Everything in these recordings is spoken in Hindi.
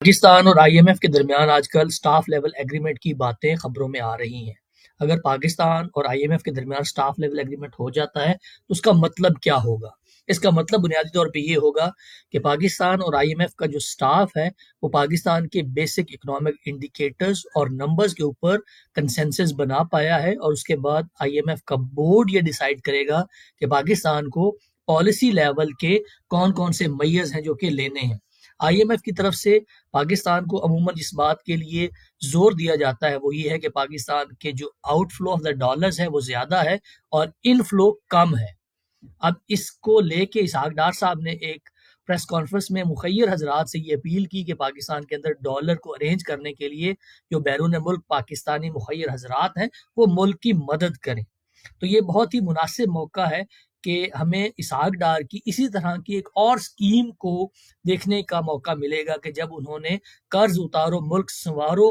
पाकिस्तान और आईएमएफ के दरमियान आजकल स्टाफ लेवल एग्रीमेंट की बातें खबरों में आ रही हैं। अगर पाकिस्तान और आईएमएफ के दरमियान स्टाफ लेवल एग्रीमेंट हो जाता है तो उसका मतलब क्या होगा? इसका मतलब बुनियादी तौर पे ये होगा कि पाकिस्तान और आईएमएफ का जो स्टाफ है वो पाकिस्तान के बेसिक इकोनॉमिक इंडिकेटर्स और नंबर्स के ऊपर कंसेंसस बना पाया है और उसके बाद आईएमएफ का बोर्ड ये डिसाइड करेगा कि पाकिस्तान को पॉलिसी लेवल के कौन कौन से मैयर्स हैं जो कि लेने हैं। आईएमएफ की तरफ से पाकिस्तान को अमूमन इस बात के लिए जोर दिया जाता है वो ये है कि पाकिस्तान के जो आउटफ्लो ऑफ द डॉलर्स है वो ज्यादा है और इनफ्लो कम है। अब इसको लेके इसहाक डार साहब ने एक प्रेस कॉन्फ्रेंस में मुखैर हजरात से ये अपील की कि पाकिस्तान के अंदर डॉलर को अरेंज करने के लिए जो बैरून मुल्क पाकिस्तानी मुखैर हजरात हैं वो मुल्क की मदद करें। तो ये बहुत ही मुनासिब मौका है कि हमें इसहाक डार की इसी तरह की एक और स्कीम को देखने का मौका मिलेगा कि जब उन्होंने कर्ज उतारो मुल्क संवारो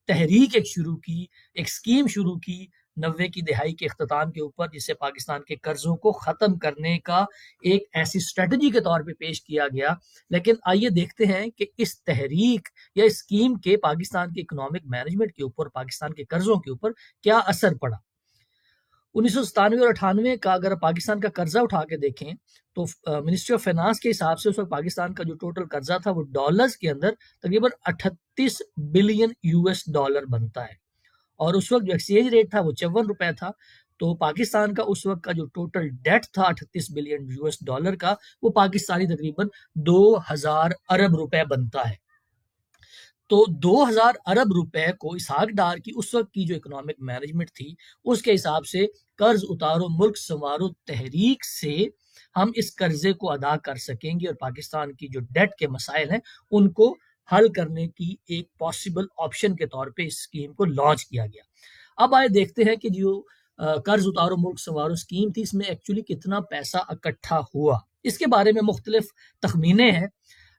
तहरीक एक शुरू की, एक स्कीम शुरू की 90 की दिहाई के अख्ताम के ऊपर, जिससे पाकिस्तान के कर्जों को ख़त्म करने का एक ऐसी स्ट्रेटजी के तौर पे पेश किया गया। लेकिन आइए देखते हैं कि इस तहरीक या इस स्कीम के पाकिस्तान के इकोनॉमिक मैनेजमेंट के ऊपर, पाकिस्तान के कर्जों के ऊपर क्या असर पड़ा। 1997 और 98 का अगर पाकिस्तान का कर्जा उठा के देखें तो मिनिस्ट्री ऑफ फाइनेंस के हिसाब से उस वक्त पाकिस्तान का जो टोटल कर्जा था वो डॉलर्स के अंदर तकरीबन 38 बिलियन यूएस डॉलर बनता है और उस वक्त जो एक्सचेंज रेट था वो 54 रुपए था। तो पाकिस्तान का उस वक्त का जो टोटल डेट था 38 बिलियन यूएस डॉलर का वो पाकिस्तानी तकरीबन 2000 अरब रुपए बनता है। तो 2000 अरब रुपए को इसहाक डार की उस वक्त की जो इकोनॉमिक मैनेजमेंट थी उसके हिसाब से कर्ज उतारो मुल्क संवारो तहरीक से हम इस कर्जे को अदा कर सकेंगे और पाकिस्तान की जो डेट के मसाइल हैं उनको हल करने की एक पॉसिबल ऑप्शन के तौर पे इस स्कीम को लॉन्च किया गया। अब आए देखते हैं कि जो कर्ज उतारो मुल्क संवारो स्कीम थी इसमें एक्चुअली कितना पैसा इकट्ठा हुआ। इसके बारे में मुख्तलिफ तखमीने हैं।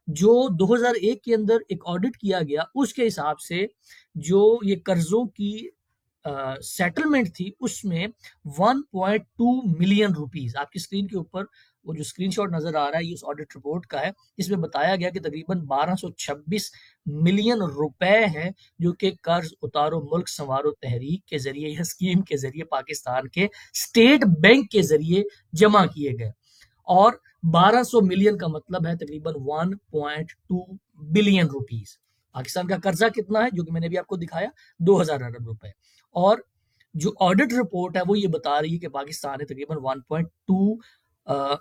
जो 2001 के अंदर एक ऑडिट किया गया उसके हिसाब से जो ये कर्जों की सेटलमेंट थी उसमें 1.2 मिलियन रुपीस, आपकी स्क्रीन के ऊपर वो जो स्क्रीनशॉट नजर आ रहा है ये उस ऑडिट रिपोर्ट का है। इसमें बताया गया कि तकरीबन 1226 मिलियन रुपए हैं जो कि कर्ज उतारो मुल्क संवारो तहरीक के जरिए या स्कीम के जरिए पाकिस्तान के स्टेट बैंक के जरिए जमा किए गए और 1200 मिलियन का मतलब है तकरीबन 1.2 बिलियन रुपीस। पाकिस्तान का कर्जा कितना है जो कि मैंने भी आपको दिखाया 2000 अरब रुपए और जो ऑडिट रिपोर्ट है वो ये बता रही है कि पाकिस्तान ने तकरीबन 1.2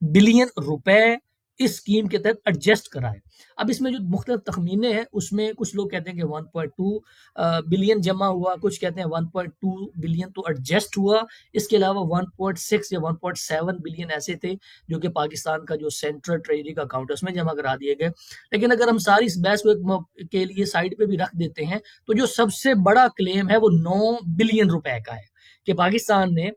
बिलियन रुपए इस स्कीम के तहत एडजस्ट करा है। अब इसमें जो मुख्तलिफ तखमीने हैं उसमें कुछ लोग कहते हैं कि 1.2 बिलियन जमा हुआ, कुछ कहते हैं 1.2 बिलियन तो एडजस्ट हुआ। इसके अलावा 1.6 या 1.7 बिलियन ऐसे थे जो कि पाकिस्तान का जो सेंट्रल ट्रेजरी का अकाउंट है उसमें जमा करा दिए गए। लेकिन अगर हम सारी इस बहस को एक के लिए साइड पे भी रख देते हैं तो जो सबसे बड़ा क्लेम है वो 9 बिलियन रुपए का है कि पाकिस्तान ने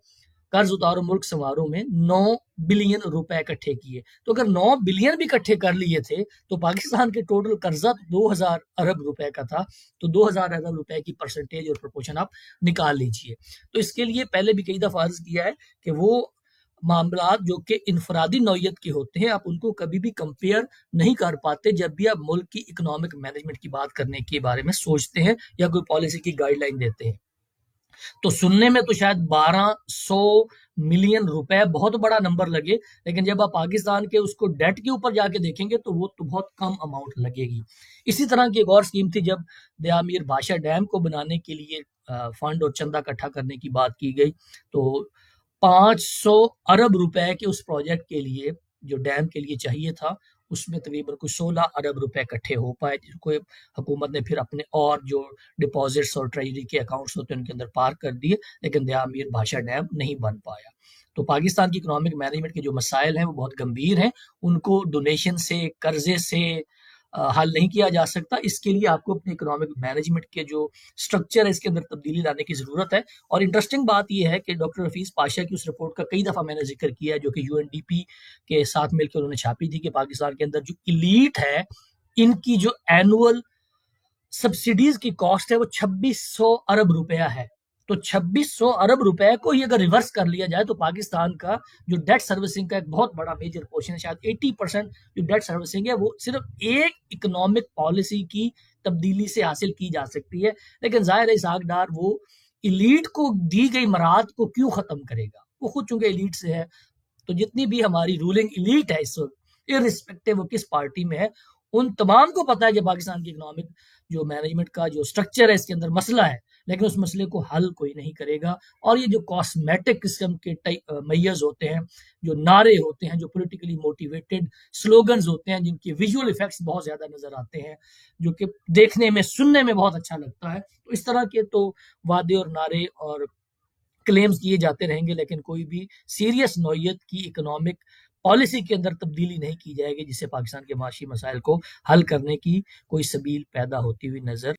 कर्ज उतारो मुल्क संवारो में 9 बिलियन रुपए इकट्ठे किए। तो अगर 9 बिलियन भी इकट्ठे कर लिए थे तो पाकिस्तान के टोटल कर्जा 2000 अरब रुपए का था। तो 2000 अरब रुपए की परसेंटेज और प्रोपोर्शन आप निकाल लीजिए। तो इसके लिए पहले भी कई दफा अर्ज किया है कि वो मामलात जो कि इनफरादी नौयत के होते हैं आप उनको कभी भी कंपेयर नहीं कर पाते जब भी आप मुल्क की इकोनॉमिक मैनेजमेंट की बात करने के बारे में सोचते हैं या कोई पॉलिसी की गाइडलाइन देते हैं। तो सुनने में तो शायद 1200 मिलियन रुपए बहुत बड़ा नंबर लगे, लेकिन जब आप पाकिस्तान के उसको डेट के ऊपर जाके देखेंगे तो वो तो बहुत कम अमाउंट लगेगी। इसी तरह की एक और स्कीम थी जब दयामीर भाषा डैम को बनाने के लिए फंड और चंदा इकट्ठा करने की बात की गई तो 500 अरब रुपए के उस प्रोजेक्ट के लिए जो डैम के लिए चाहिए था उसमें तकरीबन कुछ 16 अरब रुपए इकट्ठे हो पाए जिनको हुकूमत ने फिर अपने और जो डिपॉजिट्स और ट्रेजरी के अकाउंट्स होते हैं उनके अंदर पार कर दिए, लेकिन दयामीर भाषा डैम नहीं बन पाया। तो पाकिस्तान की इकोनॉमिक मैनेजमेंट के जो मसाइल हैं वो बहुत गंभीर हैं, उनको डोनेशन से कर्जे से हल नहीं किया जा सकता। इसके लिए आपको अपने इकोनॉमिक मैनेजमेंट के जो स्ट्रक्चर है इसके अंदर तब्दीली लाने की जरूरत है। और इंटरेस्टिंग बात यह है कि डॉक्टर हफीज पाशा की उस रिपोर्ट का कई दफा मैंने जिक्र किया है जो कि यूएनडीपी के साथ मिलकर उन्होंने छापी थी कि पाकिस्तान के अंदर जो इलीट है इनकी जो एनुअल सब्सिडीज की कॉस्ट है वो 2600 अरब रुपया है। तो 2600 अरब रुपए को ही अगर रिवर्स कर लिया जाए तो पाकिस्तान का जो डेट सर्विसिंग का एक बहुत बड़ा मेजर पोर्शन है, शायद 80% जो डेट सर्विसिंग है वो सिर्फ एक इकोनॉमिक पॉलिसी की तब्दीली से हासिल की जा सकती है। लेकिन जाहिर है इसहाक डार वो इलीट को दी गई मराहत को क्यों खत्म करेगा? वो खुद चूंकि इलीट से है, तो जितनी भी हमारी रूलिंग इलीट है इस वक्त, इरिस्पेक्टिव वो किस पार्टी में है, उन तमाम को पता है कि पाकिस्तान की इकोनॉमिक जो मैनेजमेंट का जो स्ट्रक्चर है इसके अंदर मसला है, लेकिन उस मसले को हल कोई नहीं करेगा। और ये जो कॉस्मेटिक किस्म के मैयर्स होते हैं, जो नारे होते हैं, जो पॉलिटिकली मोटिवेटेड स्लोगन्स होते हैं, जिनके विजुअल इफेक्ट्स बहुत ज्यादा नजर आते हैं, जो कि देखने में सुनने में बहुत अच्छा लगता है, तो इस तरह के तो वादे और नारे और क्लेम्स किए जाते रहेंगे, लेकिन कोई भी सीरियस नौयत की इकोनॉमिक पॉलिसी के अंदर तब्दीली नहीं की जाएगी जिससे पाकिस्तान के माशी मसाइल को हल करने की कोई सबील पैदा होती हुई नजर